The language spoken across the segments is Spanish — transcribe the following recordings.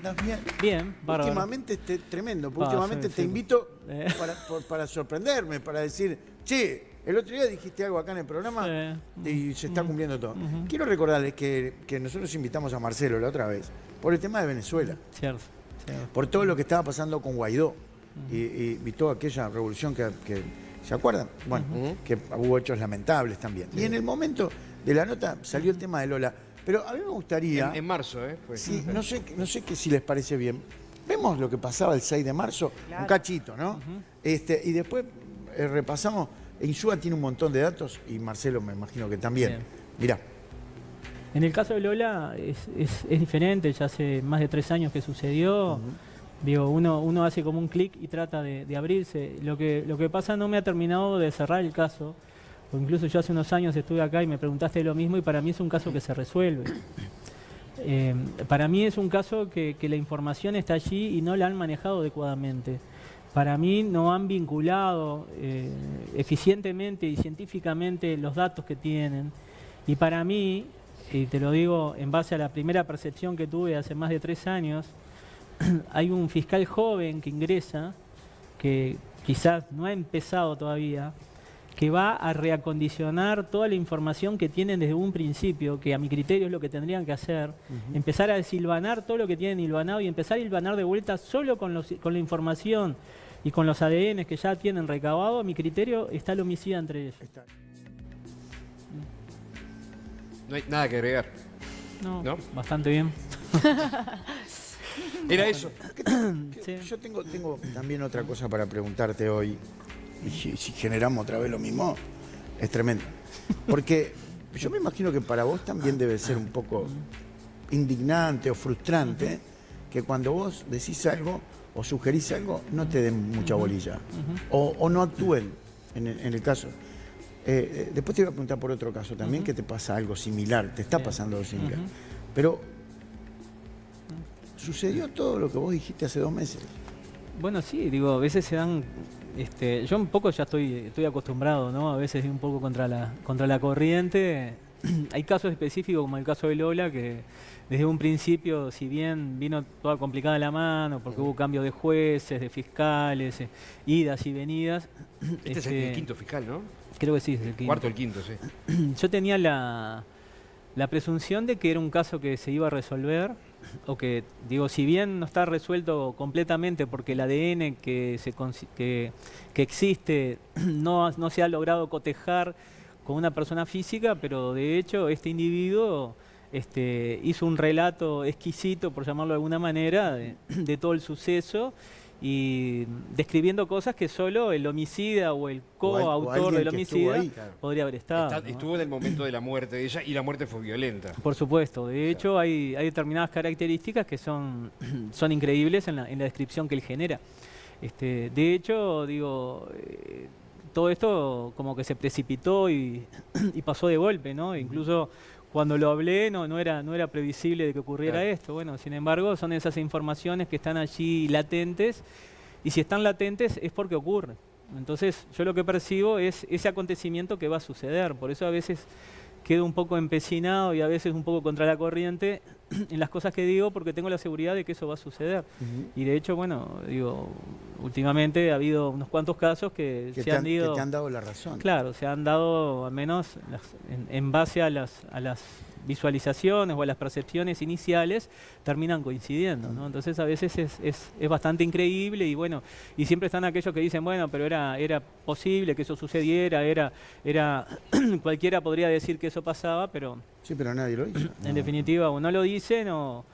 ¿Andás bien? Bien, bárbaro. Últimamente tremendo, porque últimamente te invito para sorprenderme, para decir, che, el otro día dijiste algo acá en el programa y se está cumpliendo todo. Quiero recordarles que nosotros invitamos a Marcelo la otra vez por el tema de Venezuela. Cierto. Por todo lo que estaba pasando con Guaidó y toda aquella revolución que ¿se acuerdan? Bueno, que hubo hechos lamentables también. Y en el momento de la nota salió el tema de Lola. Pero a mí me gustaría... En marzo, ¿eh? Pues. Sí, no sé si les parece bien. Vemos lo que pasaba el 6 de marzo, un cachito, ¿no? Y después repasamos. Insúa tiene un montón de datos y Marcelo me imagino que también. Bien. Mirá. En el caso de Lola es diferente, ya hace más de 3 años que sucedió. Digo, uno hace como un clic y trata de abrirse. Lo que pasa no me ha terminado de cerrar el caso. O incluso yo hace unos años estuve acá y me preguntaste lo mismo y para mí es un caso que se resuelve. Para mí es un caso que la información está allí y no la han manejado adecuadamente. Para mí no han vinculado eficientemente y científicamente los datos que tienen. Y para mí, y te lo digo en base a la primera percepción que tuve hace más de 3 años, hay un fiscal joven que ingresa, que quizás no ha empezado todavía, que va a reacondicionar toda la información que tienen desde un principio, que a mi criterio es lo que tendrían que hacer, empezar a desilvanar todo lo que tienen hilvanado y empezar a hilvanar de vuelta solo con la información y con los ADN que ya tienen recabado. A mi criterio está el homicida entre ellos. No hay nada que agregar. No, bastante bien. Era eso. Sí. Yo tengo también otra cosa para preguntarte hoy. Y si generamos otra vez lo mismo, es tremendo. Porque yo me imagino que para vos también debe ser un poco indignante o frustrante que cuando vos decís algo o sugerís algo, no te den mucha bolilla. O no actúen en el caso. Después te voy a preguntar por otro caso también, que te pasa algo similar, te está pasando algo similar. Pero sucedió todo lo que vos dijiste hace 2 meses. Bueno, sí, digo, a veces se dan... yo un poco ya estoy acostumbrado, ¿no? A veces un poco contra la corriente. Hay casos específicos, como el caso de Lola, que desde un principio, si bien vino toda complicada la mano, porque hubo cambio de jueces, de fiscales, idas y venidas. Este es el quinto fiscal, ¿no? Creo que sí, es el quinto. Cuarto o el quinto, sí. Yo tenía la presunción de que era un caso que se iba a resolver, o que, digo, si bien no está resuelto completamente porque el ADN que existe no se ha logrado cotejar con una persona física, pero de hecho este individuo hizo un relato exquisito, por llamarlo de alguna manera, de todo el suceso, y describiendo cosas que solo el homicida o el coautor del homicida podría haber estado. ¿No? Estuvo en el momento de la muerte de ella y la muerte fue violenta. Por supuesto. De hecho, hay determinadas características que son increíbles en la descripción que él genera. De hecho, digo, todo esto como que se precipitó y pasó de golpe, ¿no? Incluso cuando lo hablé no era previsible de que ocurriera esto. Bueno, sin embargo, son esas informaciones que están allí latentes, y si están latentes es porque ocurre. Entonces, yo lo que percibo es ese acontecimiento que va a suceder. Por eso a veces quedo un poco empecinado y a veces un poco contra la corriente en las cosas que digo, porque tengo la seguridad de que eso va a suceder. Y de hecho, bueno, digo, últimamente ha habido unos cuantos casos que te han dado la razón. Claro, se han dado, al menos en base a las visualizaciones o a las percepciones iniciales, terminan coincidiendo, ¿no? Entonces a veces es bastante increíble, y bueno, y siempre están aquellos que dicen, bueno, pero era posible que eso sucediera, cualquiera podría decir que eso pasaba, pero... Sí, pero nadie lo dice. En definitiva, o no lo dicen o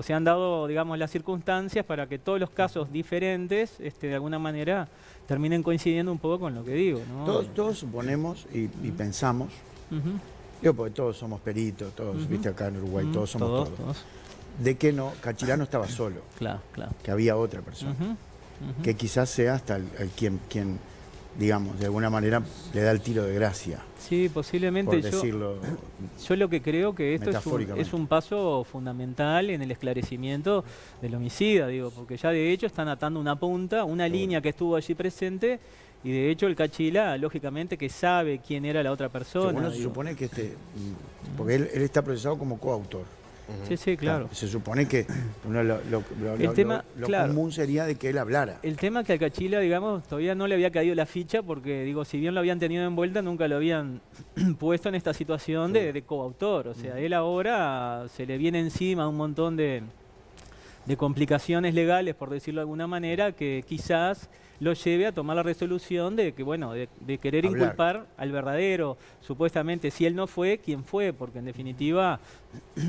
se han dado, digamos, las circunstancias para que todos los casos diferentes, de alguna manera, terminen coincidiendo un poco con lo que digo, ¿no? Todos suponemos y pensamos, digo, porque todos somos peritos, todos, viste, acá en Uruguay, todos somos todos. De que Cachilá no estaba solo. Claro. Que había otra persona. Que quizás sea hasta el quien, digamos, de alguna manera le da el tiro de gracia. Sí, posiblemente. Por decirlo yo lo que creo que esto es un paso fundamental en el esclarecimiento del homicida, digo, porque ya de hecho están atando una punta, una línea que estuvo allí presente, y de hecho el Cachila, lógicamente, que sabe quién era la otra persona. Bueno, se supone que porque él está procesado como coautor. Sí, sí, claro. Se supone que uno El tema, lo claro. común sería de que él hablara. El tema es que a Cachila, digamos, todavía no le había caído la ficha porque, digo, si bien lo habían tenido envuelta, nunca lo habían puesto en esta situación de coautor. O sea, él ahora se le viene encima un montón de complicaciones legales, por decirlo de alguna manera, que quizás lo lleve a tomar la resolución de que, bueno, de querer Hablar. inculpar al verdadero, supuestamente, si él no fue, ¿quién fue? Porque en definitiva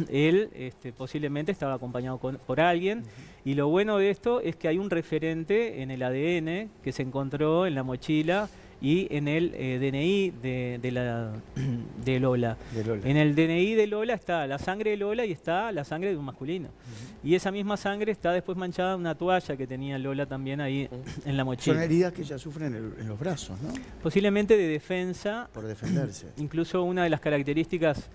él posiblemente estaba acompañado por alguien. Y lo bueno de esto es que hay un referente en el ADN que se encontró en la mochila y en el DNI de Lola. De Lola. En el DNI de Lola está la sangre de Lola y está la sangre de un masculino. Y esa misma sangre está después manchada en una toalla que tenía Lola también ahí en la mochila. Son heridas que ella sufre en los brazos, ¿no? Posiblemente de defensa. Por defenderse. Incluso una de las características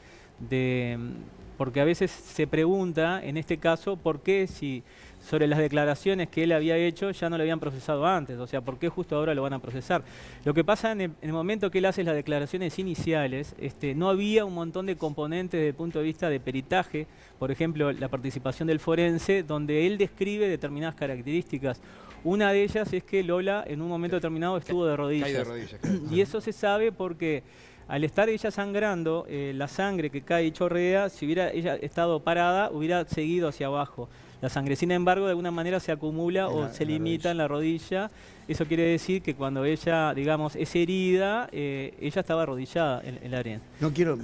porque a veces se pregunta, en este caso, por qué si sobre las declaraciones que él había hecho ya no lo habían procesado antes, o sea, por qué justo ahora lo van a procesar. Lo que pasa en el momento que él hace las declaraciones iniciales, no había un montón de componentes desde el punto de vista de peritaje, por ejemplo, la participación del forense, donde él describe determinadas características. Una de ellas es que Lola en un momento determinado estuvo de rodillas. Cae de rodillas, claro. Y eso se sabe porque al estar ella sangrando, la sangre que cae y chorrea, si hubiera ella estado parada, hubiera seguido hacia abajo. La sangre, sin embargo, de alguna manera se acumula o se limita en la rodilla. Eso quiere decir que cuando ella, digamos, es herida, ella estaba arrodillada en la arena. No quiero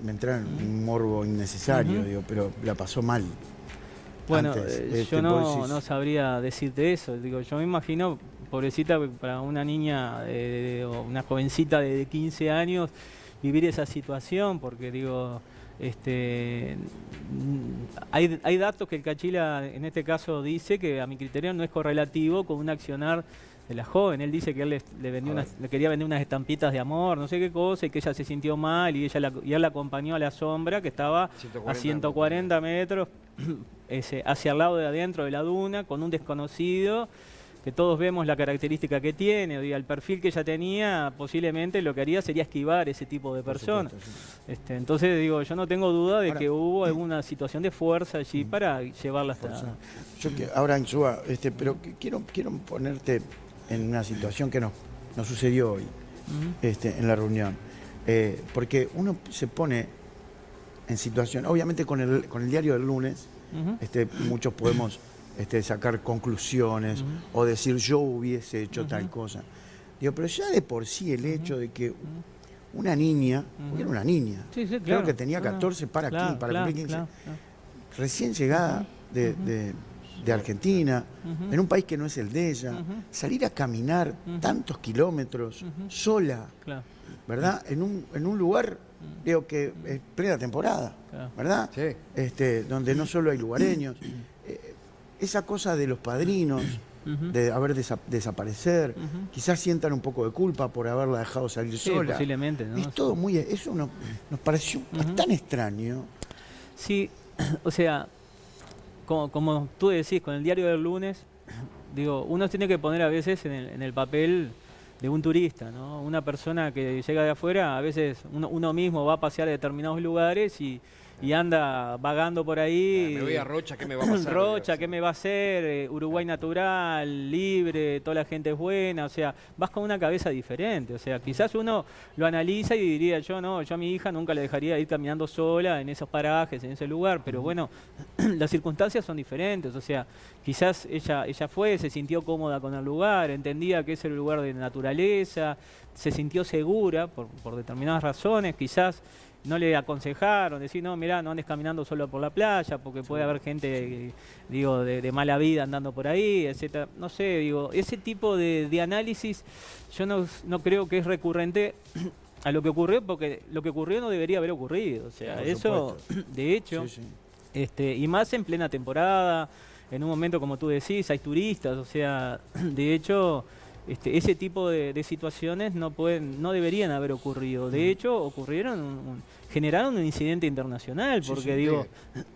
me entrar en un morbo innecesario, digo, pero la pasó mal. Bueno, Antes, yo vos decís- no sabría decirte eso. Digo, yo me imagino, pobrecita, para una niña o una jovencita de 15 años, vivir esa situación, porque digo, hay datos que el Cachila en este caso dice que a mi criterio no es correlativo con un accionar de la joven. Él dice que él le quería vender unas estampitas de amor, no sé qué cosa, y que ella se sintió mal y él la acompañó a la sombra que estaba 140 a 140 metros hacia el lado de adentro de la duna con un desconocido que todos vemos la característica que tiene, el perfil que ella tenía, posiblemente lo que haría sería esquivar ese tipo de personas. Entonces digo, yo no tengo duda de que hubo alguna situación de fuerza allí para llevarla hasta... Ahora, Insúa, pero quiero ponerte en una situación que nos sucedió hoy, en la reunión. Porque uno se pone en situación, obviamente con el diario del lunes, muchos podemos sacar conclusiones o decir yo hubiese hecho tal cosa. Digo, pero ya de por sí el hecho de que una niña, porque era una niña, Sí, sí, creo claro. que tenía 14 para cumplir 15, claro. recién llegada de Argentina, en un país que no es el de ella, salir a caminar tantos kilómetros sola, Claro. ¿verdad? En un lugar, digo que es plena temporada, Claro. ¿verdad? Sí. Donde no solo hay lugareños. Esa cosa de los padrinos, de haber desaparecer, quizás sientan un poco de culpa por haberla dejado salir Sí, sola. posiblemente, ¿no? Es todo muy... Eso nos pareció tan extraño. Sí, o sea, como tú decís, con el diario del lunes, digo, uno tiene que poner a veces en el papel de un turista, ¿no? Una persona que llega de afuera, a veces uno mismo va a pasear a determinados lugares y anda vagando por ahí. Me voy a Rocha, ¿qué me va a pasar? Rocha, ¿qué me va a hacer? Uruguay natural, libre, toda la gente es buena, o sea, vas con una cabeza diferente, o sea, quizás uno lo analiza y diría, yo a mi hija nunca la dejaría ir caminando sola en esos parajes, en ese lugar, pero bueno, las circunstancias son diferentes, o sea, quizás ella se sintió cómoda con el lugar, entendía que ese era un lugar de naturaleza, se sintió segura por determinadas razones, quizás no le aconsejaron, decir, no, mirá, no andes caminando solo por la playa, porque puede haber gente, digo, de mala vida andando por ahí, etcétera. No sé, digo, ese tipo de análisis yo no creo que es recurrente a lo que ocurrió, porque lo que ocurrió no debería haber ocurrido. O sea, Por eso, supuesto. de hecho, Sí, y más en plena temporada, en un momento como tú decís, hay turistas, o sea, de hecho... ese tipo de situaciones no deberían haber ocurrido. De hecho, ocurrieron generaron un incidente internacional, Sí, porque sí, digo,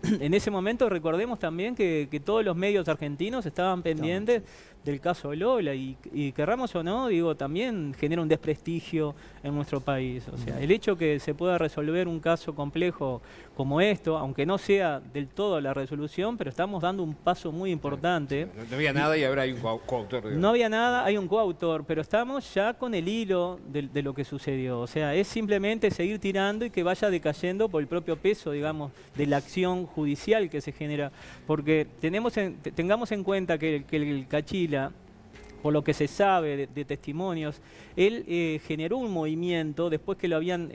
en ese momento recordemos también que todos los medios argentinos estaban pendientes del caso Lola y querramos o no, digo, también genera un desprestigio en nuestro país. O sea, el hecho que se pueda resolver un caso complejo como esto, aunque no sea del todo la resolución, pero estamos dando un paso muy importante. No había nada y ahora hay un coautor. No había nada, hay un coautor, pero estamos ya con el hilo de lo que sucedió. O sea, es simplemente seguir tirando y que vaya decayendo por el propio peso, digamos, de la acción judicial que se genera. Porque tengamos en cuenta que el Cachila, por lo que se sabe de testimonios, él generó un movimiento después que lo habían,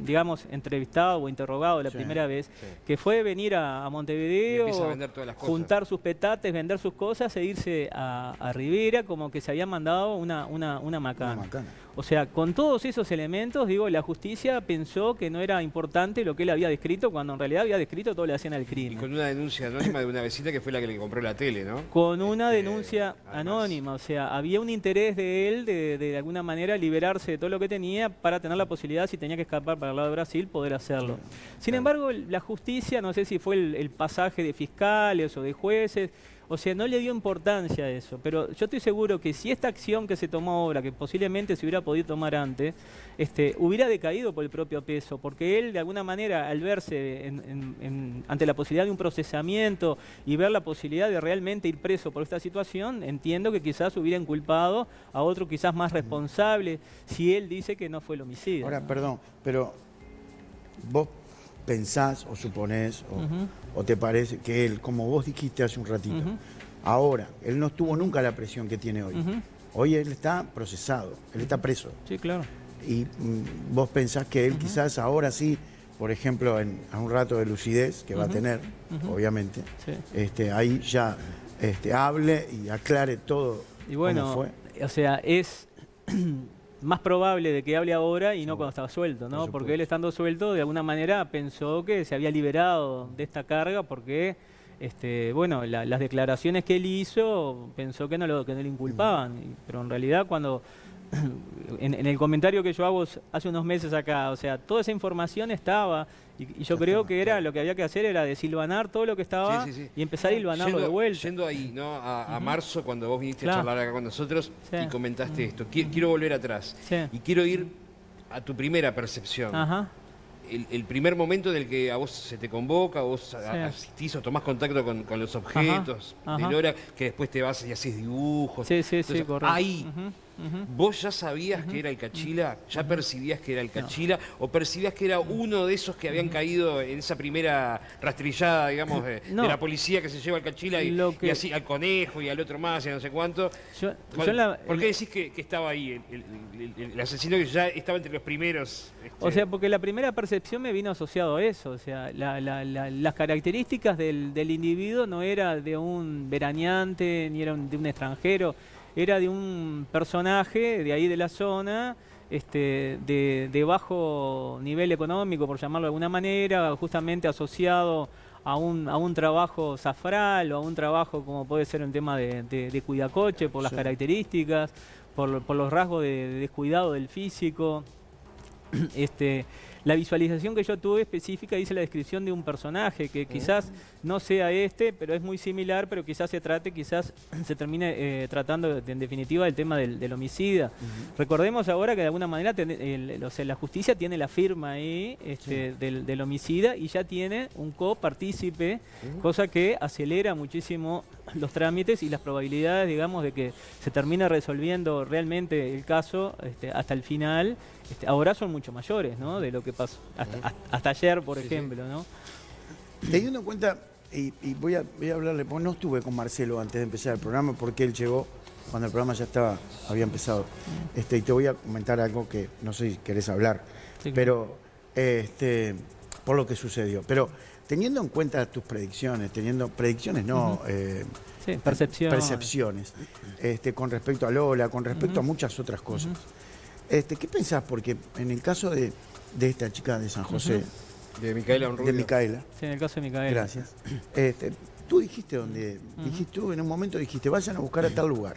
digamos, entrevistado o interrogado la primera vez, que fue venir a Montevideo, empieza a vender todas las cosas. juntar sus petates, vender sus cosas e irse a Rivera, como que se había mandado una macana. O sea, con todos esos elementos, digo, la justicia pensó que no era importante lo que él había descrito, cuando en realidad había descrito todo lo que hacían al Y crimen. con una denuncia anónima de una vecina que fue la que le compró la tele, ¿no? Con una denuncia además. anónima, o sea, había un interés de él de alguna manera liberarse de todo lo que tenía para tener la posibilidad, si tenía que escapar para el lado de Brasil, poder hacerlo. Sin embargo, la justicia, no sé si fue el pasaje de fiscales o de jueces, o sea, no le dio importancia a eso, pero yo estoy seguro que si esta acción que se tomó ahora, que posiblemente se hubiera podido tomar antes, hubiera decaído por el propio peso, porque él de alguna manera al verse ante la posibilidad de un procesamiento y ver la posibilidad de realmente ir preso por esta situación, entiendo que quizás hubiera inculpado a otro quizás más responsable si él dice que no fue el homicidio. Ahora, perdón, pero vos pensás o suponés o te parece que él, como vos dijiste hace un ratito, ahora, él no tuvo nunca la presión que tiene hoy. Hoy él está procesado, él está preso. Sí, claro. Y vos pensás que él quizás ahora sí, por ejemplo, a un rato de lucidez que va a tener, obviamente, ahí ya hable y aclare todo y bueno, cómo fue. O sea, es más probable de que hable ahora y no cuando estaba suelto, ¿no? Porque él estando suelto, de alguna manera pensó que se había liberado de esta carga porque, bueno, las declaraciones que él hizo pensó que no le inculpaban, pero en realidad cuando en el comentario que yo hago hace unos meses acá, o sea, toda esa información estaba y yo creo que era lo que había que hacer era desilvanar todo lo que estaba y empezar a hilvanarlo de vuelta. Yendo ahí, ¿no? A marzo, cuando vos viniste a Claro. charlar acá con nosotros y comentaste esto. Quiero volver atrás Sí. y quiero ir a tu primera percepción. Ajá. El primer momento en el que a vos se te convoca, vos asistís o tomás contacto con los objetos de Lora, que después te vas y haces dibujos. Sí, correcto. Ahí, ¿vos ya sabías que era el Cachila? ¿Ya percibías que era el Cachila? ¿O percibías que era uno de esos que habían caído en esa primera rastrillada, digamos, de la policía que se lleva al Cachila y así al conejo y al otro más y no sé cuánto? ¿Por qué decís que estaba ahí el asesino que ya estaba entre los primeros? O sea, porque la primera percepción me vino asociado a eso. O sea, las características del individuo no era de un veraneante ni era de un extranjero. Era de un personaje de ahí de la zona, de bajo nivel económico, por llamarlo de alguna manera, justamente asociado a un trabajo zafral o a un trabajo como puede ser un tema de cuidacoche, por las características, por los rasgos de descuidado del físico. La visualización que yo tuve específica dice la descripción de un personaje que quizás no sea pero es muy similar, pero quizás se termine tratando en definitiva el tema del homicida. Recordemos ahora que de alguna manera la justicia tiene la firma ahí del homicida y ya tiene un copartícipe, cosa que acelera muchísimo los trámites y las probabilidades, digamos, de que se termine resolviendo realmente el caso hasta el final. Ahora son mucho mayores, ¿no? De lo que pasó hasta ayer, por ejemplo, ¿no? Teniendo en cuenta, y voy a hablarle, porque no estuve con Marcelo antes de empezar el programa, porque él llegó cuando el programa ya había empezado. Y te voy a comentar algo que no sé si querés hablar, pero por lo que sucedió. Pero teniendo en cuenta tus predicciones, percepciones, con respecto a Lola, con respecto a muchas otras cosas. ¿Qué pensás? Porque en el caso de esta chica de San José, de Micaela Onrubio. de Micaela. Sí, en el caso de Micaela. Gracias. Tú dijiste en un momento dijiste, vayan a buscar a tal lugar.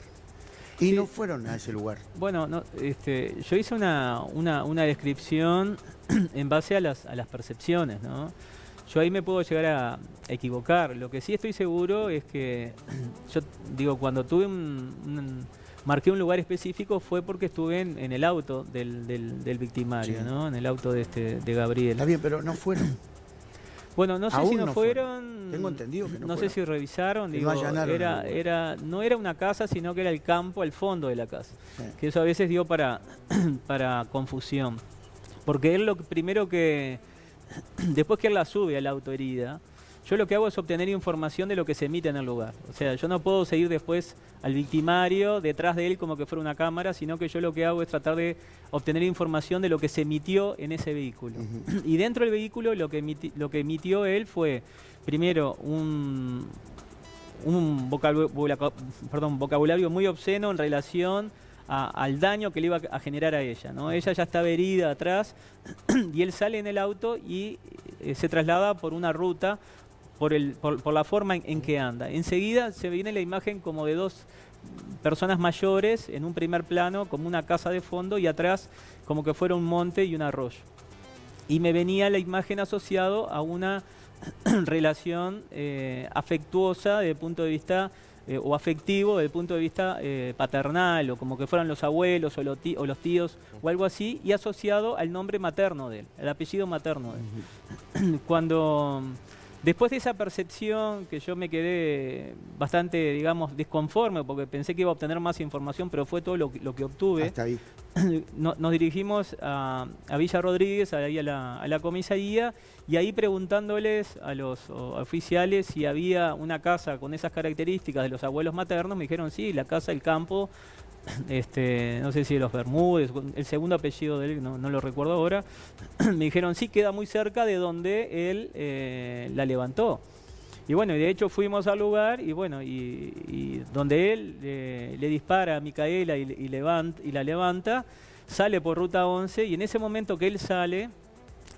Y Sí. no fueron a ese lugar. Bueno, no, yo hice una descripción en base a las percepciones, ¿no? Yo ahí me puedo llegar a equivocar. Lo que sí estoy seguro es que, yo digo, cuando tuve marqué un lugar específico fue porque estuve en el auto del victimario, Sí. ¿no? En el auto de Gabriel. Está bien, pero no fueron. Bueno, no sé Aún si no no fueron. Tengo entendido que no No sé fueron. si revisaron. Que Digo, no allanaron el lugar. no era una casa, sino que era el campo al fondo de la casa. Sí. Que eso a veces dio para confusión. Porque él lo primero que. Después que él la sube al auto herida, yo lo que hago es obtener información de lo que se emite en el lugar. O sea, yo no puedo seguir después al victimario detrás de él como que fuera una cámara, sino que yo lo que hago es tratar de obtener información de lo que se emitió en ese vehículo. Y dentro del vehículo lo que emitió él fue, primero, un vocabulario muy obsceno en relación al daño que le iba a generar a ella, ¿no? Ella ya estaba herida atrás y él sale en el auto y se traslada por una ruta por la forma en que anda. Enseguida se viene la imagen como de dos personas mayores en un primer plano, como una casa de fondo, y atrás como que fuera un monte y un arroyo. Y me venía la imagen asociado a una relación afectuosa desde el punto de vista o afectivo desde el punto de vista paternal, o como que fueran los abuelos o los tíos o algo así, y asociado al nombre materno de él, al apellido materno de él. Cuando después de esa percepción, que yo me quedé bastante, digamos, desconforme, porque pensé que iba a obtener más información, pero fue todo lo que obtuve. Hasta ahí. Nos dirigimos a Villa Rodríguez, ahí a la comisaría, y ahí preguntándoles a los oficiales si había una casa con esas características de los abuelos maternos, me dijeron sí, la casa del campo, no sé si de los Bermúdez, el segundo apellido de él, no lo recuerdo ahora, me dijeron sí, queda muy cerca de donde él la levantó. Y bueno, y de hecho fuimos al lugar y bueno, y donde él le dispara a Micaela y la levanta, sale por ruta 11, y en ese momento que él sale,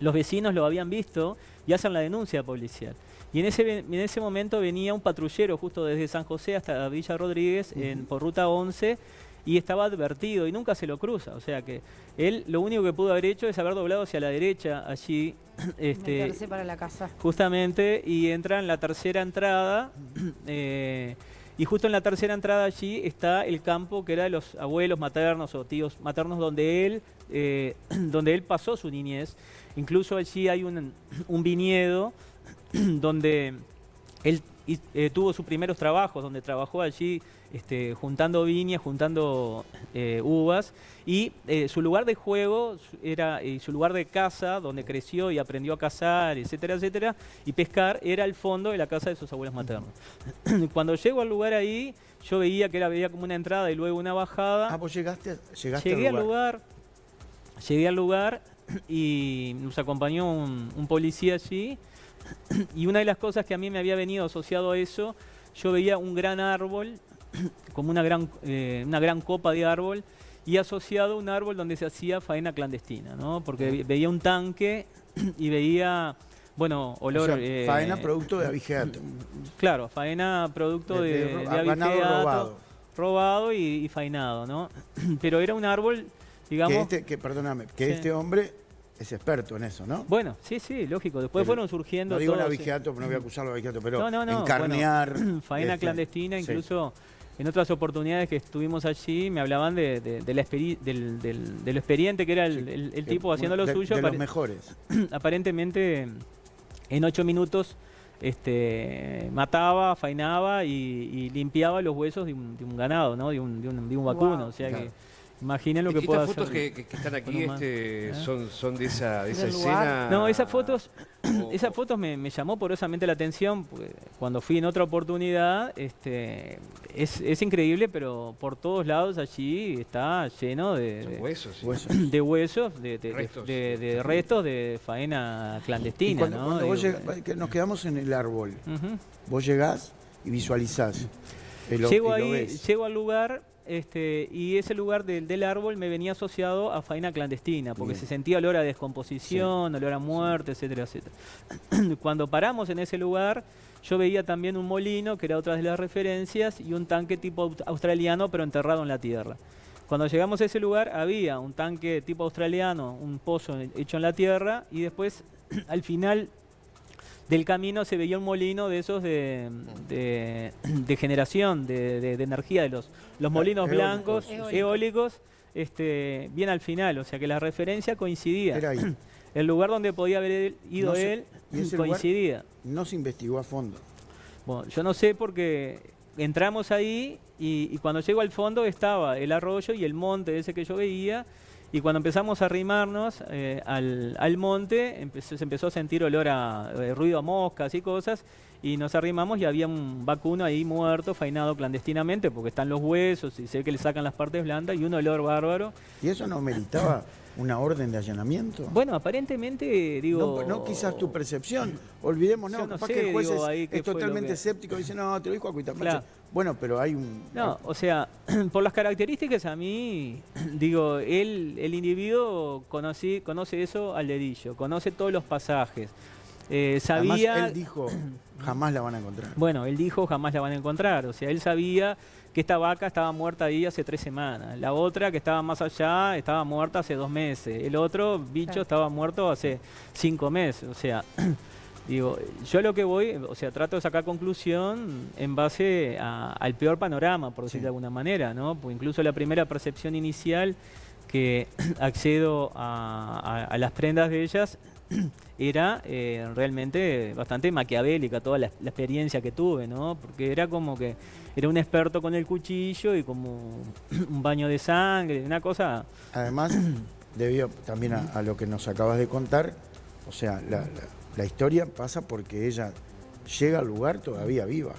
los vecinos lo habían visto y hacen la denuncia policial. Y en ese momento venía un patrullero justo desde San José hasta Villa Rodríguez por ruta 11, y estaba advertido y nunca se lo cruza. O sea que él lo único que pudo haber hecho es haber doblado hacia la derecha allí. Meterse para la casa. Justamente, y entra en la tercera entrada. Y justo en la tercera entrada allí está el campo que era de los abuelos maternos o tíos maternos donde él pasó su niñez. Incluso allí hay un viñedo donde él tuvo sus primeros trabajos, donde trabajó allí juntando viñas, juntando uvas, y su lugar de juego y su lugar de caza, donde creció y aprendió a cazar, etcétera, etcétera, y pescar, era el fondo de la casa de sus abuelos maternos. Cuando llego al lugar ahí, yo veía que veía como una entrada y luego una bajada. Ah, vos llegaste Llegué al lugar y nos acompañó un policía allí, y una de las cosas que a mí me había venido asociado a eso, yo veía un gran árbol, como una gran copa de árbol, y asociado a un árbol donde se hacía faena clandestina, ¿no? Porque veía un tanque y veía, bueno, olor... O sea, faena producto de abigeato. Claro, faena producto de ganado abigeato, robado y faenado, ¿no? Pero era un árbol, digamos... Perdóname, que Sí. este hombre es experto en eso, ¿no? Bueno, sí, lógico. Después fueron surgiendo No digo el todos, abigeato, no voy a acusarlo de abigeato, pero No, en carnear... bueno, faena clandestina, sí. incluso en otras oportunidades que estuvimos allí me hablaban de lo experiente que era el tipo haciendo lo suyo. De los mejores. Aparentemente en 8 minutos mataba, faenaba y limpiaba los huesos de un ganado, ¿no? de un vacuno. Wow. O sea Claro. que imaginen lo que puede Estas hacer. fotos que están aquí con un son de esa Del escena. No, esas fotos me llamó poderosamente la atención, porque cuando fui en otra oportunidad, es increíble, pero por todos lados allí está lleno Son de huesos. sí. Huesos. de huesos, de Restos. restos de faena Y clandestina, cuando, ¿no? cuando vos Digo, que nos quedamos en el árbol, ujú. vos llegás y visualizás. Llego y lo ahí, ves. llego al lugar, y ese lugar del árbol me venía asociado a faena clandestina, porque Bien. se sentía olor a descomposición, olor a muerte, etcétera, etcétera. Cuando paramos en ese lugar, yo veía también un molino, que era otra de las referencias, y un tanque tipo australiano, pero enterrado en la tierra. Cuando llegamos a ese lugar había un tanque tipo australiano, un pozo hecho en la tierra, y después al final del camino se veía un molino de esos de generación de energía, de los molinos blancos, eólicos, bien al final, o sea que la referencia coincidía. Era ahí. El lugar donde podía haber ido él coincidía. No se investigó a fondo. Bueno, yo no sé porque entramos ahí y cuando llego al fondo estaba el arroyo y el monte ese que yo veía, y cuando empezamos a arrimarnos al monte se empezó a sentir olor a ruido a moscas y cosas, y nos arrimamos y había un vacuno ahí muerto, faenado clandestinamente, porque están los huesos y se ve que le sacan las partes blandas y un olor bárbaro. ¿Y eso no meritaba una orden de allanamiento? Bueno, aparentemente, digo... No quizás tu percepción, olvidémonos, yo no capaz sé, que el juez digo, ahí es totalmente escéptico, dice, no, te lo dijo a Cuitamacho. Claro. Bueno, pero hay un... No, o sea, por las características a mí, digo, el individuo conoce eso al dedillo, conoce todos los pasajes. Sabía... Además, él dijo, jamás la van a encontrar. Bueno, él dijo, jamás la van a encontrar. O sea, él sabía que esta vaca estaba muerta ahí hace 3 semanas. La otra, que estaba más allá, estaba muerta hace 2 meses. El otro bicho estaba muerto hace 5 meses. O sea, digo, yo lo que voy, o sea, trato de sacar conclusión en base al peor panorama, por decirlo de alguna manera, ¿no? Pues incluso la primera percepción inicial que accedo a las prendas de ellas era realmente bastante maquiavélica toda la experiencia que tuve, ¿no? Porque era como que era un experto con el cuchillo y como un baño de sangre, una cosa... Además, debido también a lo que nos acabas de contar, o sea, la historia pasa porque ella llega al lugar todavía viva.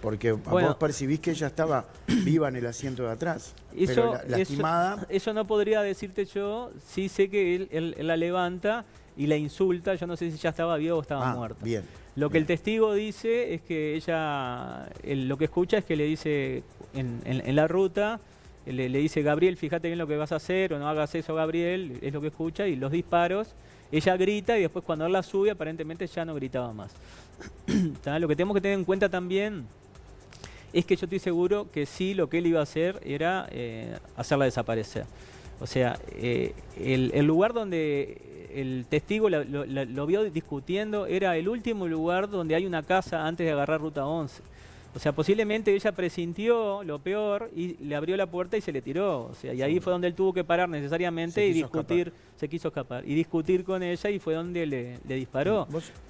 Porque vos percibís que ella estaba viva en el asiento de atrás, pero lastimada... Eso no podría decirte yo, sí sé que él la levanta y la insulta, yo no sé si ya estaba viva o estaba muerta. Bien. Lo que el testigo dice es que ella, lo que escucha es que le dice en la ruta, le dice, Gabriel, fíjate bien lo que vas a hacer, o no hagas eso, Gabriel, es lo que escucha, y los disparos, ella grita y después cuando él la sube aparentemente ya no gritaba más. Lo que tenemos que tener en cuenta también es que yo estoy seguro que sí, lo que él iba a hacer era hacerla desaparecer. O sea, el lugar donde el testigo lo vio discutiendo era el último lugar donde hay una casa antes de agarrar Ruta 11. O sea, posiblemente ella presintió lo peor y le abrió la puerta y se le tiró. O sea, y ahí fue donde él tuvo que parar necesariamente y discutir, se quiso escapar, y discutir con ella, y fue donde le disparó.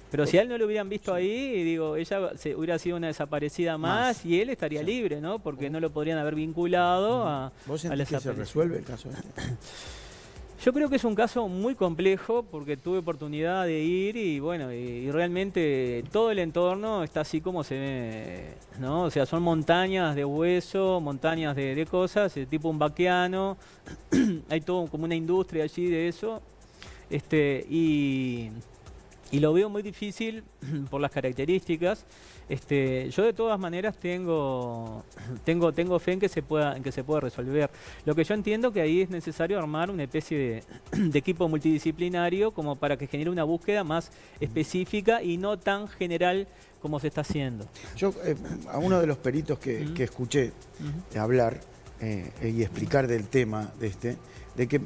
Pero si a él no lo hubieran visto ahí, digo, ella hubiera sido una desaparecida más y él estaría libre, ¿no? Porque no lo podrían haber vinculado a la desaparición. ¿Se resuelve el caso este? Yo creo que es un caso muy complejo porque tuve oportunidad de ir y bueno, y realmente todo el entorno está así como se ve, ¿no? O sea, son montañas de hueso, montañas de cosas, tipo un vaqueano, hay todo como una industria allí de eso, y lo veo muy difícil por las características. Yo de todas maneras tengo fe en que se pueda resolver. Lo que yo entiendo que ahí es necesario armar una especie de equipo multidisciplinario como para que genere una búsqueda más específica y no tan general como se está haciendo. Yo a uno de los peritos que escuché hablar y explicar del tema de que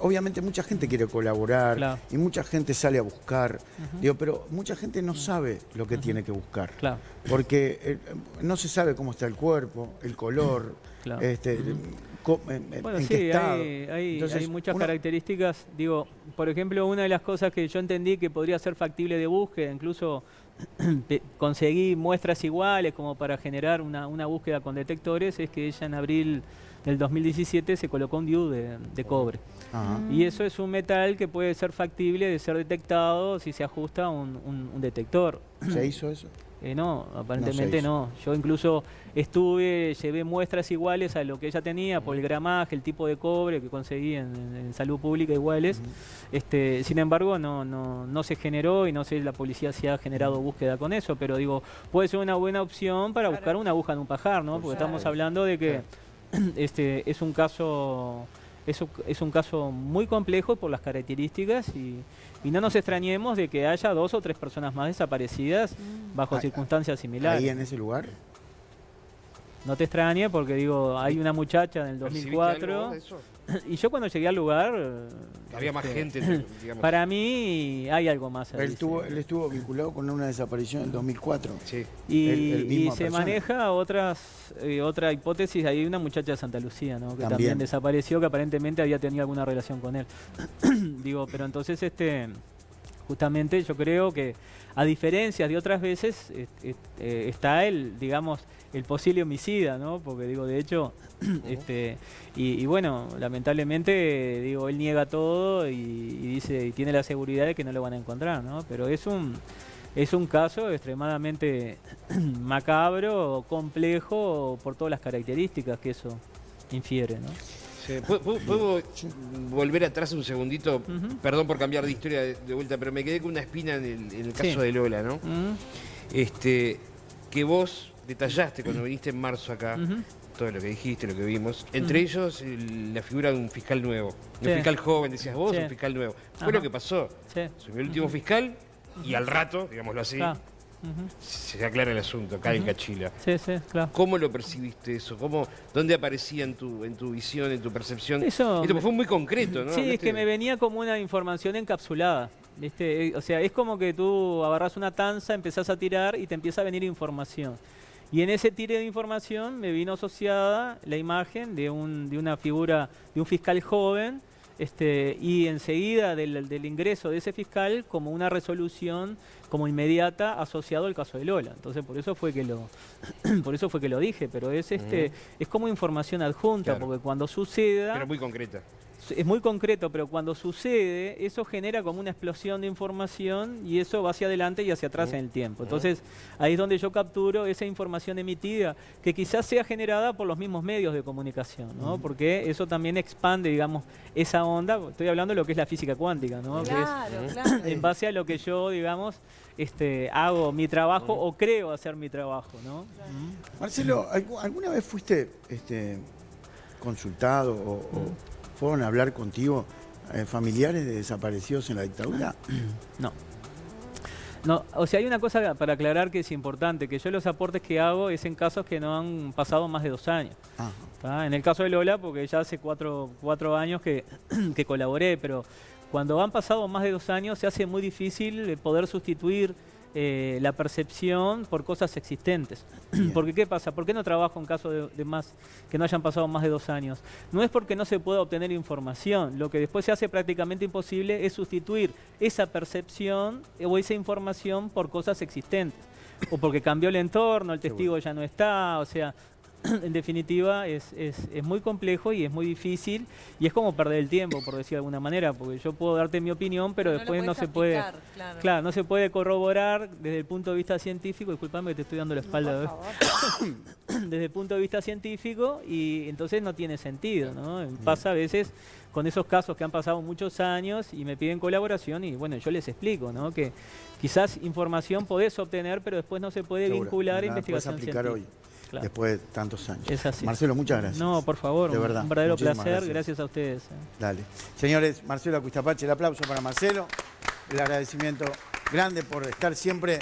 obviamente mucha gente quiere colaborar, claro, y mucha gente sale a buscar, digo, pero mucha gente no sabe lo que tiene que buscar, claro, porque no se sabe cómo está el cuerpo, el color, claro, bueno, en sí, qué estado. Hay muchas características. Digo, por ejemplo, una de las cosas que yo entendí que podría ser factible de búsqueda, incluso conseguí muestras iguales como para generar una búsqueda con detectores, es que ella en abril del 2017 se colocó un DIU de cobre. Ajá. Y eso es un metal que puede ser factible de ser detectado si se ajusta a un detector. ¿Se hizo eso? No, aparentemente no. Yo incluso llevé muestras iguales a lo que ella tenía por el gramaje, el tipo de cobre que conseguí en salud pública iguales. Sin embargo, no se generó y no sé la policía si ha generado búsqueda con eso, pero digo, puede ser una buena opción para buscar una aguja en un pajar, ¿no? Porque estamos hablando de que es un caso es un caso muy complejo por las características y no nos extrañemos de que haya 2 o 3 personas más desaparecidas bajo circunstancias similares. ¿Ahí en ese lugar? No te extrañe porque digo, hay una muchacha en el ¿Percibiste 2004 algo de eso? y yo cuando llegué al lugar... Había más gente, digamos. Para mí hay algo más ahí. Él estuvo vinculado con una desaparición en 2004. Sí. Y se maneja otra hipótesis, hay una muchacha de Santa Lucía, ¿no? Que también desapareció, que aparentemente había tenido alguna relación con él. Digo, pero entonces justamente yo creo que a diferencia de otras veces está digamos, el posible homicida, ¿no? Porque digo, de hecho, y bueno, lamentablemente, digo, él niega todo y dice, y tiene la seguridad de que no lo van a encontrar, ¿no? Pero es un caso extremadamente macabro, complejo, por todas las características que eso infiere, ¿no? Sí. ¿Puedo volver atrás un segundito? Perdón por cambiar de historia de vuelta, pero me quedé con una espina en el caso de Lola, ¿no? Que vos detallaste cuando viniste en marzo acá, todo lo que dijiste, lo que vimos, entre ellos la figura de un fiscal nuevo, un fiscal joven, decías vos, un fiscal nuevo. Fue lo que pasó. Subió el último fiscal y al rato, digámoslo así, se aclara el asunto, cae en Cachila. Claro. ¿Cómo lo percibiste eso? ¿Dónde aparecía en tu visión, en tu percepción? Eso Esto fue muy concreto, ¿no? Sí, es que me venía como una información encapsulada. ¿Viste? O sea, es como que tú agarrás una tanza, empezás a tirar y te empieza a venir información. Y en ese tire de información me vino asociada la imagen de una figura, de un fiscal joven, y enseguida del ingreso de ese fiscal como una resolución como inmediata asociado al caso de Lola. Entonces por eso fue que lo dije, pero es como información adjunta, porque cuando suceda... Pero muy concreta. Es muy concreto, pero cuando sucede, eso genera como una explosión de información y eso va hacia adelante y hacia atrás en el tiempo. Entonces, ahí es donde yo capturo esa información emitida, que quizás sea generada por los mismos medios de comunicación, ¿no? Porque eso también expande, digamos, esa onda. Estoy hablando de lo que es la física cuántica, ¿no? Claro, que es, claro. en base a lo que yo, digamos, hago mi trabajo o creo hacer mi trabajo, ¿no? Marcelo, ¿alguna vez fuiste consultado o fueron a hablar contigo familiares de desaparecidos en la dictadura? No. No, o sea, hay una cosa para aclarar que es importante, que yo los aportes que hago es en casos que no han pasado más de 2 años. En el caso de Lola, porque ya hace 4 años que colaboré, pero cuando han pasado más de 2 años se hace muy difícil poder sustituir la percepción por cosas existentes. Porque ¿qué pasa? ¿Por qué no trabajo en casos de más que no hayan pasado más de 2 años? No es porque no se pueda obtener información. Lo que después se hace prácticamente imposible es sustituir esa percepción o esa información por cosas existentes. O porque cambió el entorno, el testigo ya no está, o sea... En definitiva, es muy complejo y es muy difícil y es como perder el tiempo, por decir de alguna manera, porque yo puedo darte mi opinión, pero después no se puede, claro, no se puede corroborar desde el punto de vista científico. Disculpame que te estoy dando la espalda. Desde el punto de vista científico y entonces no tiene sentido, ¿no? Pasa a veces con esos casos que han pasado muchos años y me piden colaboración y bueno, yo les explico, ¿no? Que quizás información podés obtener, pero después no se puede vincular a investigación científica. Hoy. Claro. Después de tantos años. Es así. Marcelo, muchas gracias. No, por favor, de verdad, un verdadero muchísimas placer. Gracias a ustedes. Dale. Señores, Marcelo Acuistapache, el aplauso para Marcelo. El agradecimiento grande por estar siempre